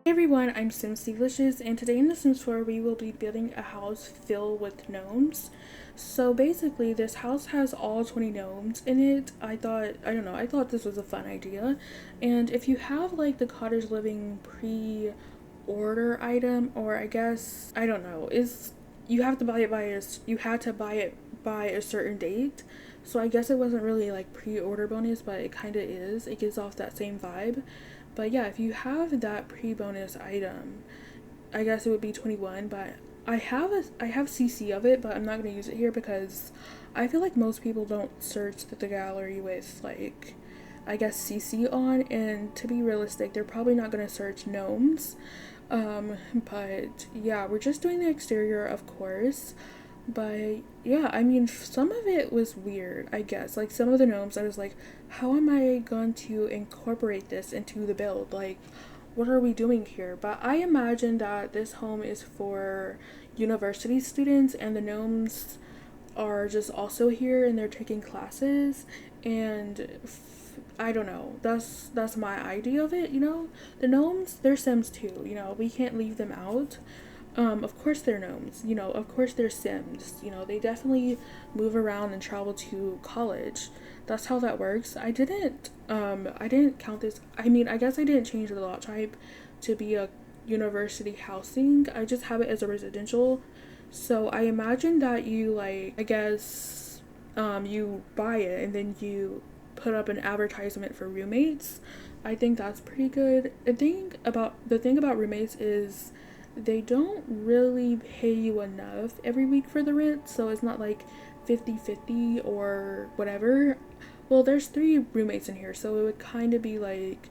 Hey everyone, I'm simsdeelicious, and today in the Sims 4 we will be building a house filled with gnomes. So basically this house has all 20 gnomes in it. I thought this was a fun idea. And if you have like the cottage living pre-order item, or I guess, I don't know, is you have to buy it by you had to buy it by a certain date. So I guess it wasn't really like pre-order bonus, but it kind of is. It gives off that same vibe. But yeah, if you have that pre-bonus item, I guess it would be 21, but I have CC of it, but I'm not going to use it here because I feel like most people don't search the gallery with like I guess CC on, and to be realistic, they're probably not going to search gnomes. But yeah, we're just doing the exterior, of course. But yeah, I mean, some of it was weird, I guess. Like, some of the gnomes, I was like, how am I going to incorporate this into the build? Like, what are we doing here? But I imagine that this home is for university students, and the gnomes are just also here and they're taking classes. And I don't know. That's my idea of it, you know? The gnomes, they're Sims too, you know? We can't leave them out. Of course they're gnomes, you know, of course they're Sims, you know, they definitely move around and travel to college. That's how that works. I didn't count this. I mean, I guess I didn't change the lot type to be a university housing. I just have it as a residential. So I imagine that you like, I guess, you buy it and then you put up an advertisement for roommates. I think that's pretty good. The thing about roommates is they don't really pay you enough every week for the rent, so it's not like 50-50 or whatever. Well, there's three roommates in here, so it would kind of be like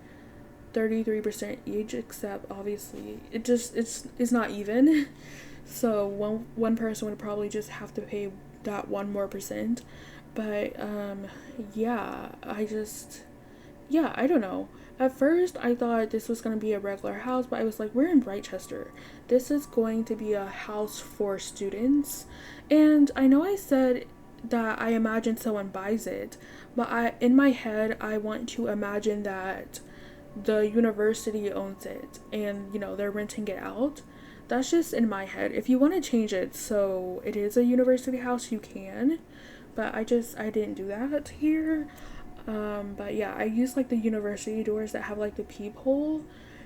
33% each, except obviously it's not even. So one person would probably just have to pay that one more percent. But yeah, I don't know. At first, I thought this was going to be a regular house, but I was like, we're in Brightchester. This is going to be a house for students. And I know I said that I imagine someone buys it, but in my head, I want to imagine that the university owns it and, you know, they're renting it out. That's just in my head. If you want to change it so it is a university house, you can. But I didn't do that here. But yeah, I use like the university doors that have like the peephole,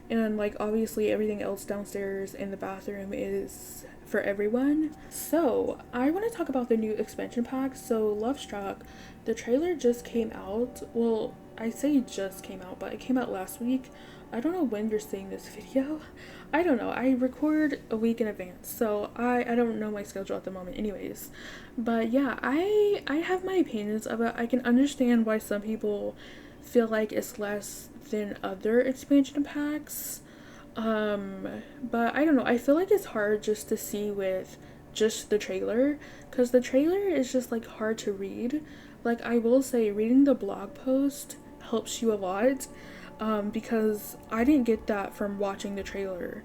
and like obviously everything else downstairs in the bathroom is for everyone. So I want to talk about the new expansion pack. So Love Struck, the trailer just came out. Well, I say just came out, but it came out last week. I don't know when you're seeing this video. I don't know. I record a week in advance, so I don't know my schedule at the moment anyways. But yeah, I have my opinions of it. I can understand why some people feel like it's less than other expansion packs. But I don't know. I feel like it's hard just to see with just the trailer, because the trailer is just like hard to read. Like, I will say reading the blog post helps you a lot, because I didn't get that from watching the trailer.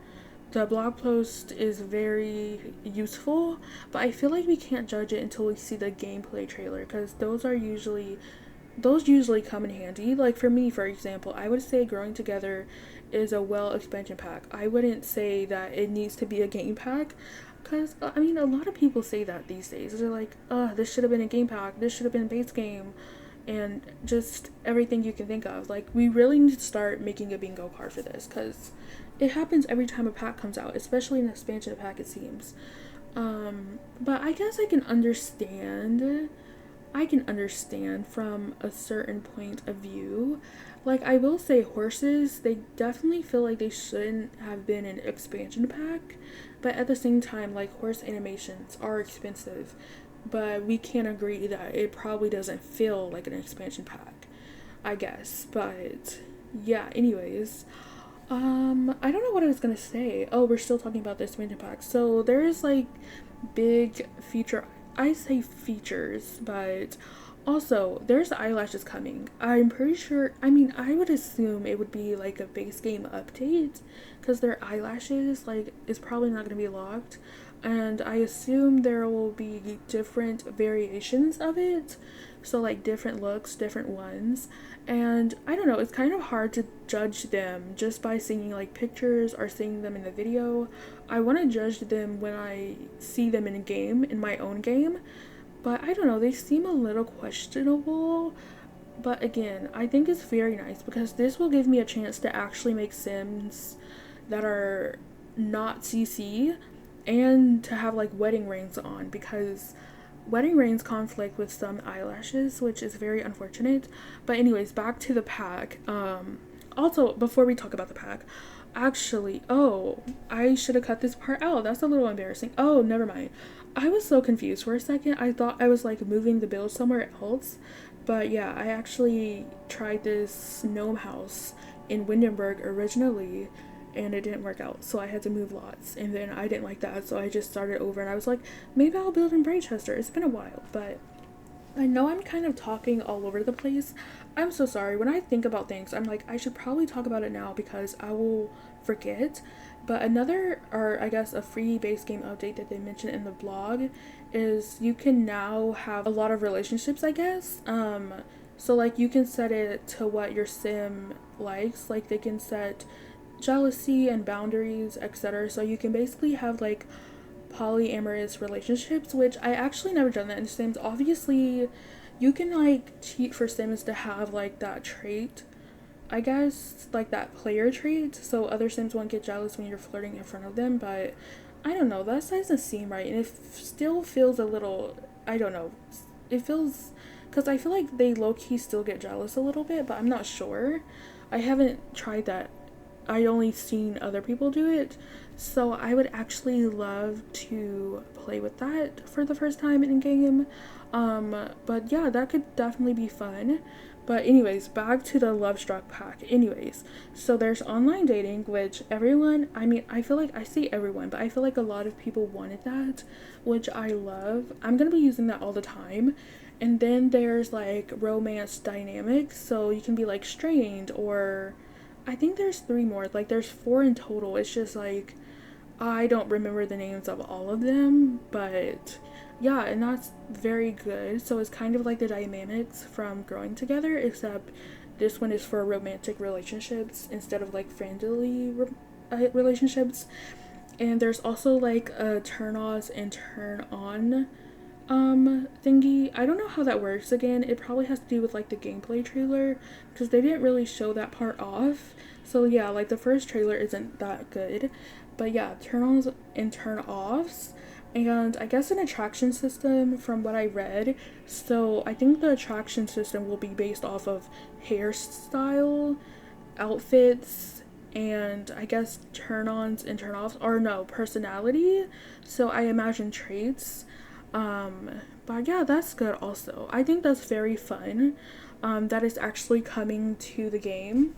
The blog post is very useful, but I feel like we can't judge it until we see the gameplay trailer, because those usually come in handy. Like for me, for example, I would say Growing Together is a well expansion pack. I wouldn't say that it needs to be a game pack, because I mean, a lot of people say that these days. They're like, this should have been a game pack, this should have been a base game, and just everything you can think of. Like, we really need to start making a bingo card for this, because it happens every time a pack comes out, especially an expansion pack, it seems. But I guess I can understand from a certain point of view. Like, I will say horses, they definitely feel like they shouldn't have been an expansion pack, but at the same time, like, horse animations are expensive, but we can agree that it probably doesn't feel like an expansion pack, I guess. But yeah, anyways, I don't know what I was gonna say. Oh, we're still talking about the expansion pack. So there's like big feature, I say features, but also there's eyelashes coming. I'm pretty sure, I mean, I would assume it would be like a base game update, because their eyelashes like is probably not going to be locked, and I assume there will be different variations of it. So like different looks, different ones. And I don't know, it's kind of hard to judge them just by seeing like pictures or seeing them in the video. I want to judge them when I see them in a game, in my own game. But I don't know, they seem a little questionable. But again, I think it's very nice because this will give me a chance to actually make Sims that are not CC and to have like wedding rings on, because wedding rings conflict with some eyelashes, which is very unfortunate. But anyways, back to the pack. Also, before we talk about the pack, actually, oh, I should have cut this part out. That's a little embarrassing. Oh, never mind. I was so confused for a second. I thought I was like moving the build somewhere else. But yeah, I actually tried this gnome house in Windenburg originally, and it didn't work out, so I had to move lots, and then I didn't like that, so I just started over, and I was like, maybe I'll build in Braychester. It's been a while, but I know I'm kind of talking all over the place. I'm so sorry. When I think about things, I'm like, I should probably talk about it now because I will forget. But another, or I guess a free base game update that they mentioned in the blog is you can now have a lot of relationships, I guess. So like you can set it to what your sim likes. Like they can set jealousy and boundaries, etc. So you can basically have like polyamorous relationships, which I actually never done that in Sims. Obviously, you can like cheat for Sims to have like that trait, I guess, like that player trait, so other Sims won't get jealous when you're flirting in front of them. But I don't know, that doesn't seem right, and it still feels a little, I don't know, it feels, because I feel like they low-key still get jealous a little bit, but I'm not sure. I haven't tried that. I only seen other people do it, so I would actually love to play with that for the first time in game. But yeah, that could definitely be fun. But anyways, back to the Love Struck pack. Anyways, so there's online dating, which everyone, I mean, I feel like I see everyone, but I feel like a lot of people wanted that, which I love. I'm gonna be using that all the time. And then there's like romance dynamics, so you can be like strained, or I think there's 3 more, like there's 4 in total. It's just like I don't remember the names of all of them, but yeah, and that's very good. So it's kind of like the dynamics from Growing Together, except this one is for romantic relationships instead of like friendly relationships. And there's also like a turn offs and turn on thingy. I don't know how that works again. It probably has to do with like the gameplay trailer, because they didn't really show that part off. So yeah, like the first trailer isn't that good. But yeah, turn ons and turn offs, and I guess an attraction system from what I read. So I think the attraction system will be based off of hairstyle, outfits, and I guess turn ons and turn offs, or no, personality. So I imagine traits. But yeah, that's good also. I think that's very fun. That is actually coming to the game.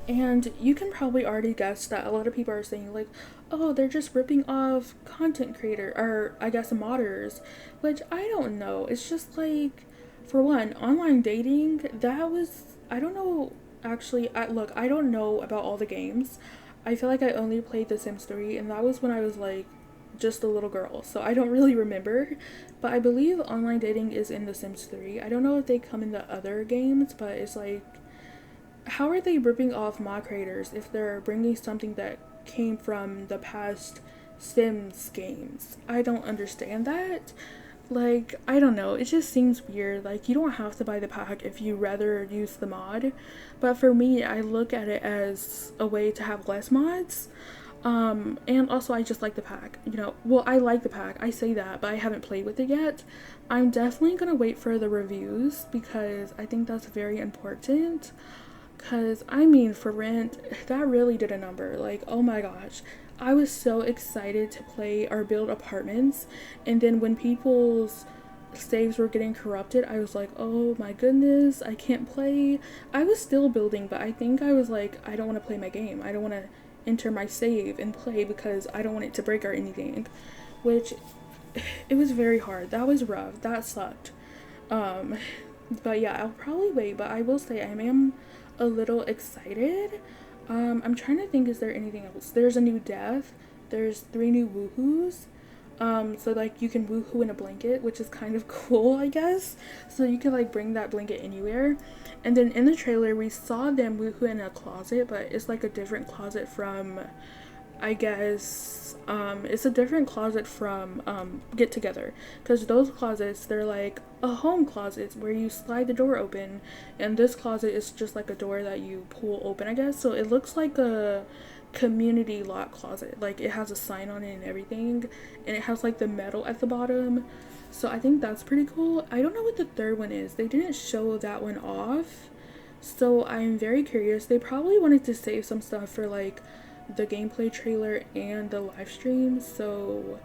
And you can probably already guess that a lot of people are saying like, oh, they're just ripping off content creator, or I guess modders, which I don't know. It's just like, for one, online dating, that was, I don't know, actually, look, I don't know about all the games. I feel like I only played The Sims 3, and that was when I was like just a little girl, so I don't really remember. But I believe online dating is in The Sims 3. I don't know if they come in the other games, but it's like, how are they ripping off mod creators if they're bringing something that came from the past Sims games? I don't understand that. Like, I don't know, it just seems weird. Like, you don't have to buy the pack if you rather use the mod, but for me, I look at it as a way to have less mods. And also I just like the pack, you know. Well, I like the pack, I say that, but I haven't played with it yet. I'm definitely gonna wait for the reviews because I think that's very important. Because, I mean, for Rent, that really did a number. Like, oh my gosh. I was so excited to play or build apartments. And then when people's saves were getting corrupted, I was like, oh my goodness, I can't play. I was still building, but I think I was like, I don't want to play my game. I don't want to enter my save and play because I don't want it to break or anything. Which, it was very hard. That was rough. That sucked. But yeah, I'll probably wait. But I will say I am a little excited. I'm trying to think, is there anything else? There's a new death. There's 3 new woohoos. So like you can woohoo in a blanket, which is kind of cool, I guess. So you can like bring that blanket anywhere. And then in the trailer we saw them woohoo in a closet, but it's like a different closet from, I guess, it's a different closet from Get Together, because those closets, they're like a home closet where you slide the door open, and this closet is just like a door that you pull open, I guess. So it looks like a community lock closet, like it has a sign on it and everything, and it has like the metal at the bottom. So I think that's pretty cool. I don't know what the third one is. They didn't show that one off, so I'm very curious. They probably wanted to save some stuff for like the gameplay trailer and the live stream, so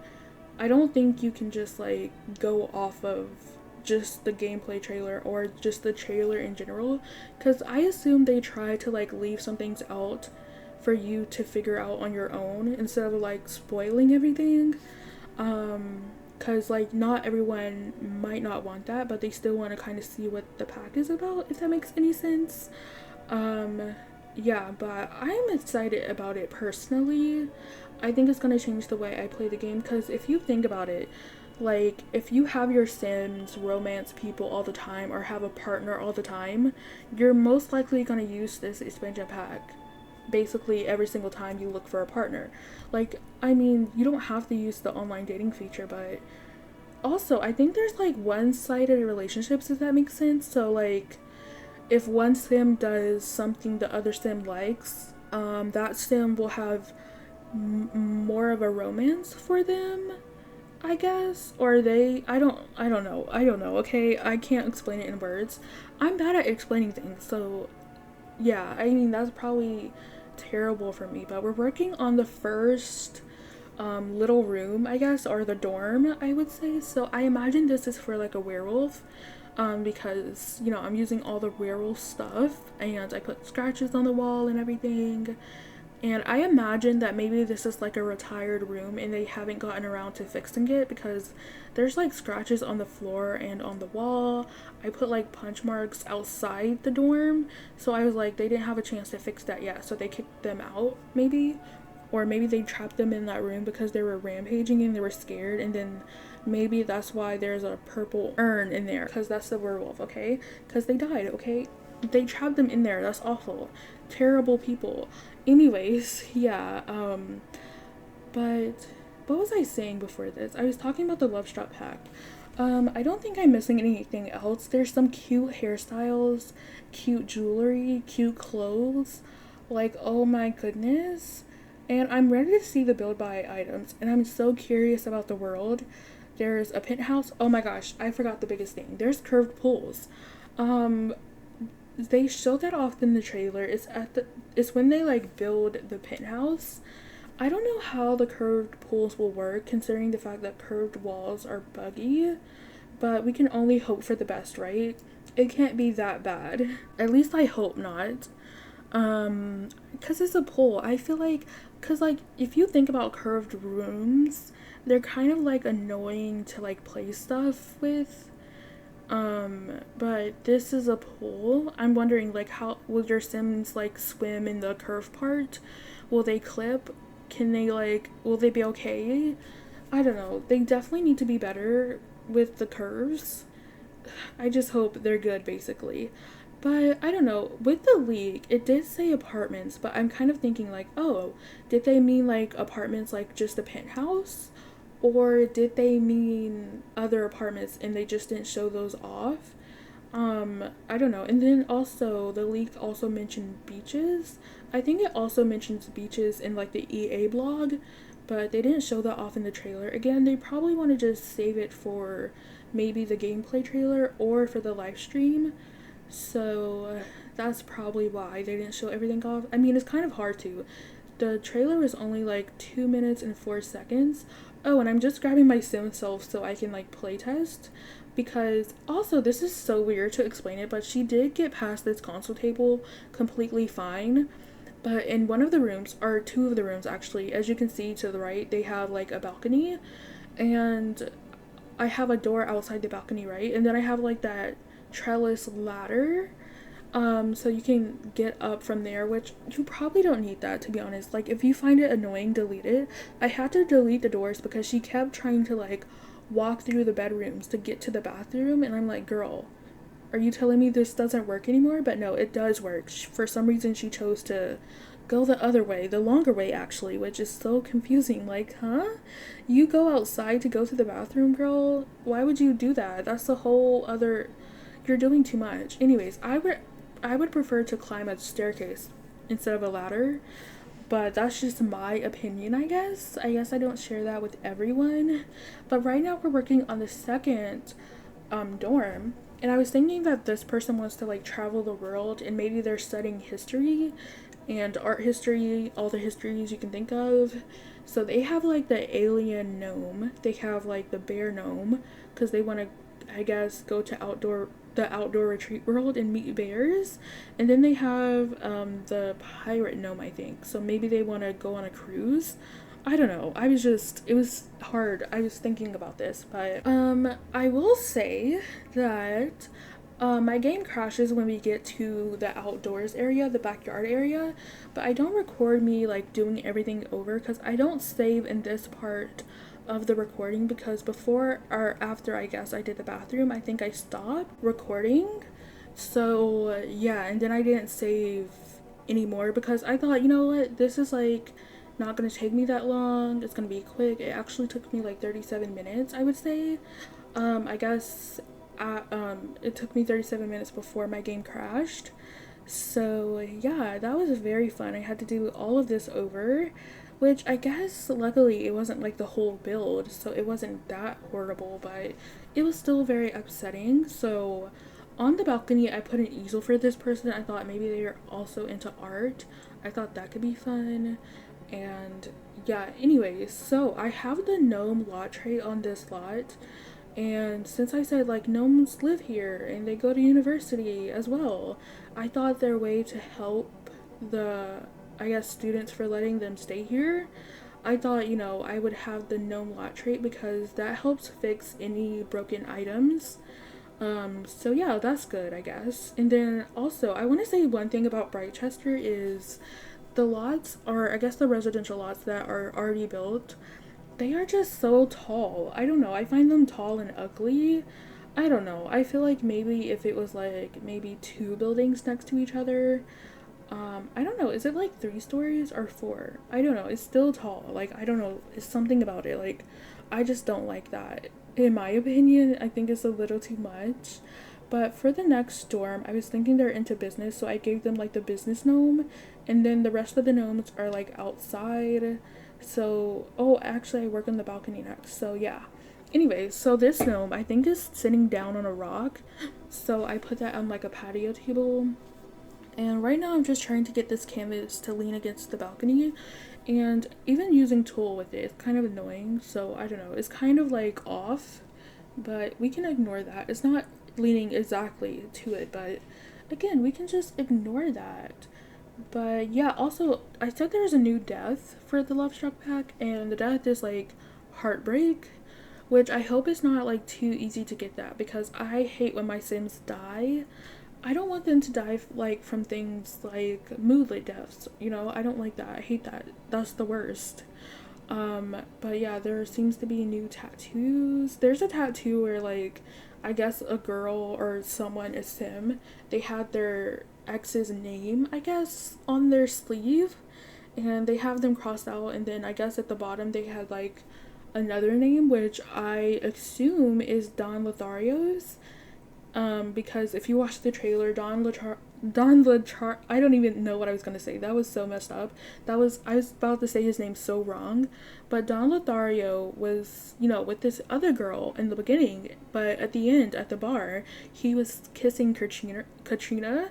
I don't think you can just like go off of just the gameplay trailer or just the trailer in general, because I assume they try to like leave some things out for you to figure out on your own instead of like spoiling everything, because like not everyone might not want that, but they still want to kind of see what the pack is about, if that makes any sense. Yeah, but I'm excited about it personally. I think it's going to change the way I play the game, because if you think about it, like if you have your Sims romance people all the time or have a partner all the time, you're most likely going to use this expansion pack basically every single time you look for a partner. Like, I mean, you don't have to use the online dating feature, but also I think there's like one-sided relationships, if that makes sense. So like if one sim does something the other sim likes, that sim will have more of a romance for them, I guess. Or they, I don't know, okay? I can't explain it in words. I'm bad at explaining things, so yeah, I mean, that's probably terrible for me, but we're working on the first little room, I guess, or the dorm, I would say. So I imagine this is for like a werewolf, because, you know, I'm using all the werewolf stuff, and I put scratches on the wall and everything. And I imagine that maybe this is like a retired room and they haven't gotten around to fixing it, because there's like scratches on the floor and on the wall. I put like punch marks outside the dorm, so I was like, they didn't have a chance to fix that yet, so they kicked them out maybe. Or maybe they trapped them in that room because they were rampaging and they were scared, and then maybe that's why there's a purple urn in there, because that's the werewolf, okay? Because they died, okay? They trapped them in there. That's awful. Terrible people. Anyways, yeah, but what was I saying before this? I was talking about the Love Strap pack. I don't think I'm missing anything else. There's some cute hairstyles, cute jewelry, cute clothes. Like, oh my goodness. And I'm ready to see the build buy items, and I'm so curious about the world. There's a penthouse. Oh my gosh, I forgot the biggest thing. There's curved pools. They showed that off in the trailer. It's when they like build the penthouse. I don't know how the curved pools will work, considering the fact that curved walls are buggy, but we can only hope for the best, right? It can't be that bad. At least I hope not. Because it's a pool. I feel like, because like if you think about curved rooms, they're kind of like annoying to like play stuff with. But this is a pool. I'm wondering, like, how will your Sims like swim in the curve part? Will they clip? Can they like, will they be okay? I don't know. They definitely need to be better with the curves. I just hope they're good, basically. But I don't know. With the leak, it did say apartments, but I'm kind of thinking like, oh, did they mean like apartments, like just a penthouse? Or did they mean other apartments and they just didn't show those off? I don't know. And then also, the leak also mentioned beaches. I think it also mentions beaches in like the EA blog, but they didn't show that off in the trailer. Again, they probably want to just save it for maybe the gameplay trailer or for the live stream. So that's probably why they didn't show everything off. I mean, it's kind of hard to. The trailer was only like 2 minutes and 4 seconds. Oh, and I'm just grabbing my sim self so I can like playtest, because also this is so weird to explain it, but she did get past this console table completely fine. But in one of the rooms, or two of the rooms actually, as you can see to the right, they have like a balcony, and I have a door outside the balcony, right? And then I have like that trellis ladder. So you can get up from there, which you probably don't need that, to be honest. Like, if you find it annoying, delete it. I had to delete the doors because she kept trying to, like, walk through the bedrooms to get to the bathroom, and I'm like, girl, are you telling me this doesn't work anymore? But no, it does work. For some reason, she chose to go the other way, the longer way, actually, which is so confusing. Like, huh? You go outside to go to the bathroom, girl? Why would you do that? That's the whole other. You're doing too much. Anyways, I would prefer to climb a staircase instead of a ladder, but that's just my opinion, I guess. I guess I don't share that with everyone. But right now we're working on the second dorm, and I was thinking that this person wants to like travel the world, and maybe they're studying history and art history, all the histories you can think of. So they have like the alien gnome, they have like the bear gnome, because they want to, I guess, go to the outdoor retreat world and meet bears. And then they have the pirate gnome, I think. So maybe they want to go on a cruise. I don't know. It was hard. I was thinking about this, but I will say that my game crashes when we get to the outdoors area, the backyard area, but I don't record me like doing everything over because I don't save in this part of the recording, because before or after, I guess, I did the bathroom, I think I stopped recording. So yeah, and then I didn't save anymore because I thought, you know what, this is like not gonna take me that long, it's gonna be quick. It actually took me like 37 minutes, I would say. I guess it took me 37 minutes before my game crashed. So yeah, that was very fun. I had to do all of this over, which I guess luckily it wasn't like the whole build, so it wasn't that horrible, but it was still very upsetting. So on the balcony I put an easel for this person. I thought maybe they are also into art. I thought that could be fun. And yeah, anyways, so I have the gnome lot tray on this lot, and since I said like gnomes live here and they go to university as well, I thought their way to help the, I guess, students for letting them stay here, I thought, you know, I would have the gnome lot trait because that helps fix any broken items. So yeah, that's good, I guess. And then also, I want to say one thing about Brightchester is the lots, or I guess the residential lots that are already built, they are just so tall. I don't know. I find them tall and ugly. I don't know. I feel like maybe if it was like maybe two buildings next to each other, I don't know. Is it like 3 stories or 4? I don't know. It's still tall. Like, I don't know. It's something about it. Like, I just don't like that. In my opinion, I think it's a little too much. But for the next dorm, I was thinking they're into business, so I gave them like the business gnome, and then the rest of the gnomes are like outside. So, oh, actually, I work on the balcony next. So, yeah. Anyways, so this gnome, I think, is sitting down on a rock. So, I put that on like a patio table. And right now, I'm just trying to get this canvas to lean against the balcony. And even using tulle with it, it's kind of annoying. So, I don't know. It's kind of like off. But we can ignore that. It's not leaning exactly to it. But again, we can just ignore that. But yeah, also, I said there's a new death for the Love Struck pack, and the death is like Heartbreak, which I hope is not like too easy to get that, because I hate when my Sims die. I don't want them to die like from things like moodlet deaths, you know. I don't like that. I hate that. That's the worst. But yeah, there seems to be new tattoos. There's a tattoo where like, I guess a girl or someone, a sim, they had their ex's name, I guess, on their sleeve, and they have them crossed out, and then I guess at the bottom they had like another name, which I assume is Don Lothario's. Because if you watch the trailer, Don Lachar, I don't even know what I was gonna say. That was so messed up. I was about to say his name so wrong, but Don Lothario was, you know, with this other girl in the beginning, but at the end, at the bar, he was kissing Katrina.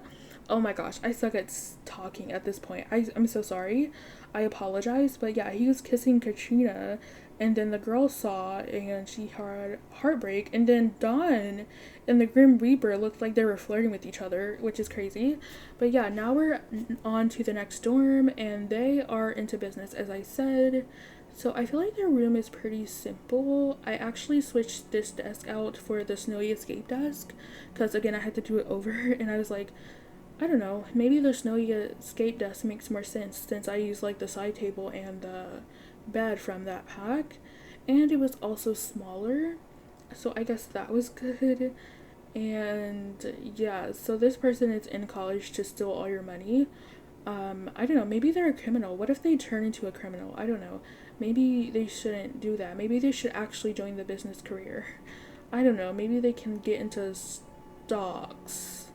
Oh my gosh, I suck at talking at this point. I'm so sorry. I apologize, but yeah, he was kissing Katrina, and then the girl saw, and she had heartbreak, and then Dawn and the Grim Reaper looked like they were flirting with each other, which is crazy. But yeah, now we're on to the next dorm, and they are into business, as I said. So I feel like their room is pretty simple. I actually switched this desk out for the Snowy Escape desk, because again, I had to do it over, and I was like, I don't know, maybe the snowy escape desk makes more sense since I use like the side table and the bed from that pack. And it was also smaller, so I guess that was good. And yeah, so this person is in college to steal all your money. I don't know, maybe they're a criminal. What if they turn into a criminal? I don't know. Maybe they shouldn't do that. Maybe they should actually join the business career. I don't know. Maybe they can get into stocks.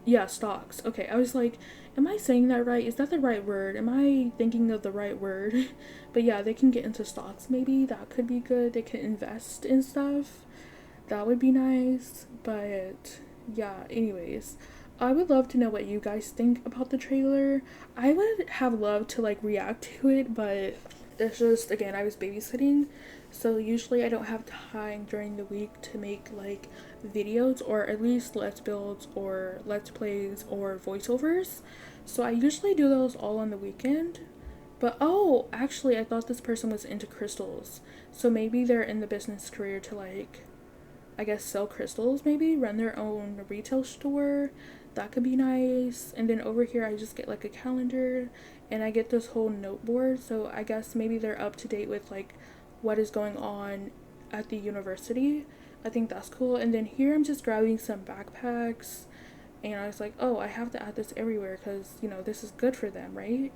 Yeah, stocks. Okay, I was like, am I saying that right? Is that the right word? Am I thinking of the right word? But yeah, they can get into stocks. Maybe that could be good. They can invest in stuff. That would be nice. But yeah, anyways, I would love to know what you guys think about the trailer. I would have loved to like react to it, but it's just, again, I was babysitting, so usually I don't have time during the week to make like videos, or at least let's builds or let's plays or voiceovers. So I usually do those all on the weekend. But oh, actually I thought this person was into crystals. So maybe they're in the business career to like, I guess, sell crystals, maybe run their own retail store. That could be nice. And then over here I just get like a calendar, and I get this whole note board, so I guess maybe they're up to date with like what is going on at the university. I think that's cool. And then here I'm just grabbing some backpacks, and I was like, oh, I have to add this everywhere because, you know, this is good for them, right?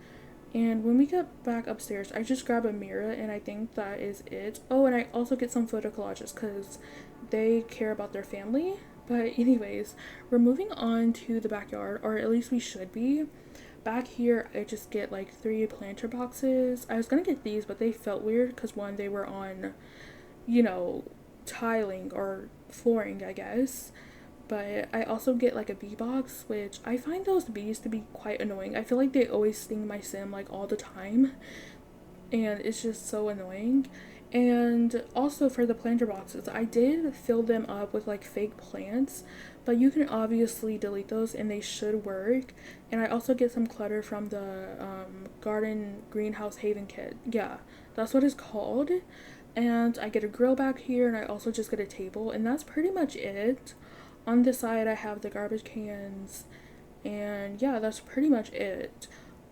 And when we get back upstairs, I just grab a mirror, and I think that is it. Oh, and I also get some photo collages because they care about their family. But anyways, we're moving on to the backyard, or at least we should be. Back here, I just get like 3 planter boxes. I was gonna get these, but they felt weird because one, they were on, you know, tiling or flooring, I guess. But I also get like a bee box, which I find those bees to be quite annoying. I feel like they always sting my sim like all the time, and it's just so annoying. And also for the planter boxes, I did fill them up with like fake plants, but you can obviously delete those and they should work. And I also get some clutter from the garden greenhouse haven kit. Yeah, that's what it's called. And I get a grill back here, and I also just get a table, and that's pretty much it. On this side I have the garbage cans, and yeah, that's pretty much it.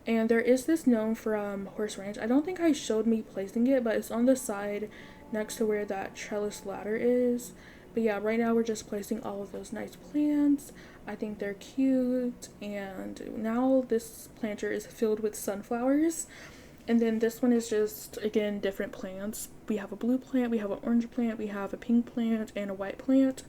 And there is this gnome from Horse Ranch. I don't think I showed me placing it, but it's on the side next to where that trellis ladder is. But yeah, right now we're just placing all of those nice plants. I think they're cute. And now this planter is filled with sunflowers. And then this one is just, again, different plants. We have a blue plant, we have an orange plant, we have a pink plant, and a white plant.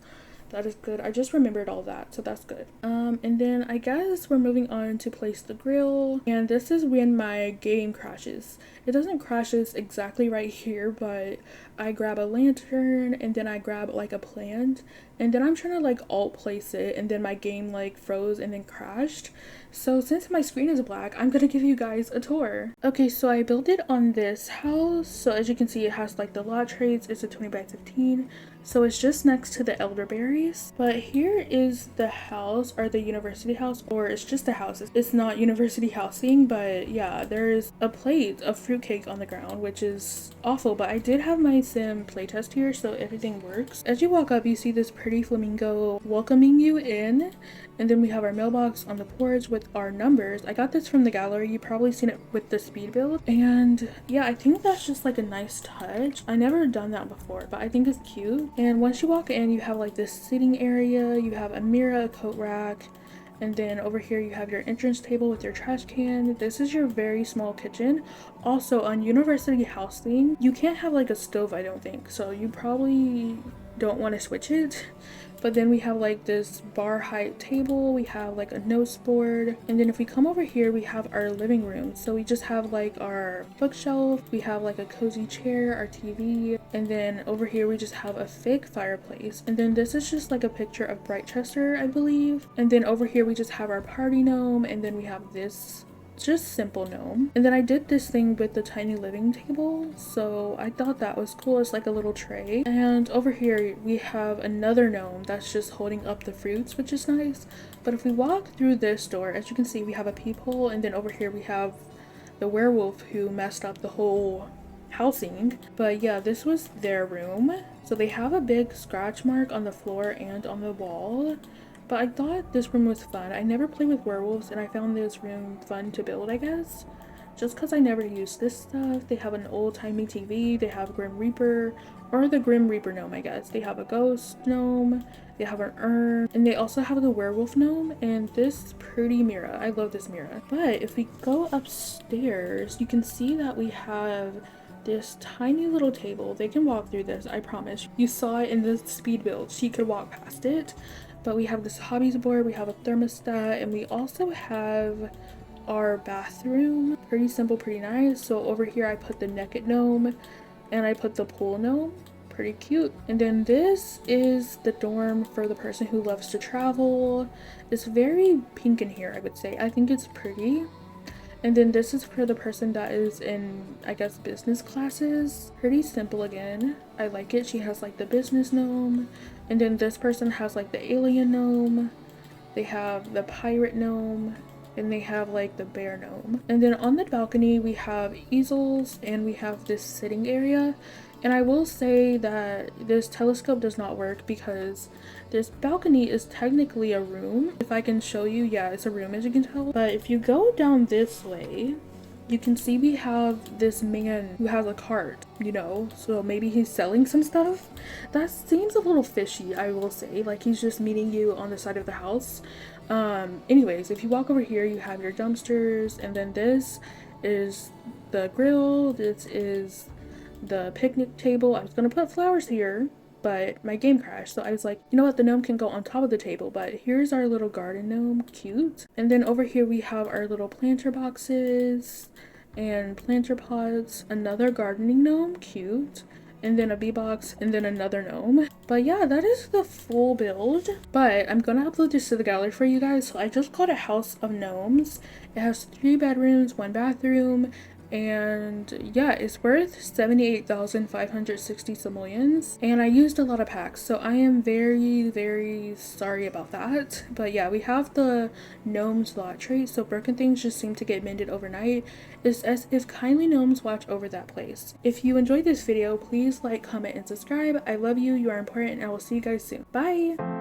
That is good. I just remembered all that, so that's good. And then I guess we're moving on to place the grill. And this is when my game crashes. It doesn't crashes exactly right here, but I grab a lantern, and then I grab like a plant, and then I'm trying to like alt place it, and then my game like froze and then crashed. So since my screen is black, I'm gonna give you guys a tour. Okay, so I built it on this house. So as you can see, it has like the lot trays. It's a 20 by 15. So it's just next to the elderberries. But here is the house, or the university house, or it's just a house. It's not university housing, but yeah, there's a plate of fruitcake on the ground, which is awful, but I did have my sim playtest here, so everything works. As you walk up, you see this pretty flamingo welcoming you in, and then we have our mailbox on the porch with our numbers. I got this from the gallery. You've probably seen it with the speed build. And yeah, I think that's just like a nice touch. I never done that before, but I think it's cute. And once you walk in, you have like this sitting area. You have a mirror, a coat rack, and then over here you have your entrance table with your trash can. This is your very small kitchen. Also, on university housing, you can't have like a stove, I don't think. So you probably don't want to switch it. But then we have like this bar height table, we have like a notes board, and then if we come over here, we have our living room. So we just have like our bookshelf, we have like a cozy chair, our TV, and then over here we just have a fake fireplace. And then this is just like a picture of Brightchester, I believe. And then over here we just have our party gnome, and then we have this just simple gnome. And then I did this thing with the tiny living table, so I thought that was cool. It's like a little tray. And over here we have another gnome that's just holding up the fruits, which is nice. But if we walk through this door, as you can see, we have a peephole, and then over here we have the werewolf who messed up the whole housing. But yeah, this was their room. So they have a big scratch mark on the floor and on the wall. But I thought this room was fun. I never played with werewolves and I found this room fun to build, I guess. Just because I never used this stuff. They have an old-timey TV. They have Grim Reaper, or the Grim Reaper gnome, I guess. They have a ghost gnome. They have an urn. And they also have the werewolf gnome and this pretty mirror. I love this mirror. But if we go upstairs, you can see that we have this tiny little table. They can walk through this, I promise. You saw it in the speed build. She could walk past it. But we have this hobbies board, we have a thermostat, and we also have our bathroom. Pretty simple, pretty nice. So over here I put the naked gnome and I put the pool gnome. Pretty cute. And then this is the dorm for the person who loves to travel. It's very pink in here, I would say. I think it's pretty. And then this is for the person that is in, I guess, business classes. Pretty simple again. I like it. She has like the business gnome. And then this person has like the alien gnome. They have the pirate gnome. And they have like the bear gnome. And then on the balcony we have easels and we have this sitting area. And I will say that this telescope does not work because this balcony is technically a room. If I can show you, yeah, it's a room as you can tell. But if you go down this way, you can see we have this man who has a cart, you know, so maybe he's selling some stuff. That seems a little fishy, I will say. Like he's just meeting you on the side of the house. Anyways, if you walk over here, you have your dumpsters, and then this is the grill. This is the picnic table. I was gonna put flowers here, but my game crashed, so I was like, you know what, the gnome can go on top of the table. But here's our little garden gnome, cute. And then over here we have our little planter boxes and planter pots, another gardening gnome, cute, and then a bee box, and then another gnome. But yeah, that is the full build. But I'm gonna upload this to the gallery for you guys. So I just got a house of gnomes. It has 3 bedrooms, 1 bathroom, and yeah, it's worth 78,560 simoleons. And I used a lot of packs, so I am very sorry about that. But yeah, we have the gnomes lot trait, so broken things just seem to get mended overnight. It's as if kindly gnomes watch over that place. If you enjoyed this video, please like, comment, and subscribe. I love you, you are important, and I will see you guys soon. Bye!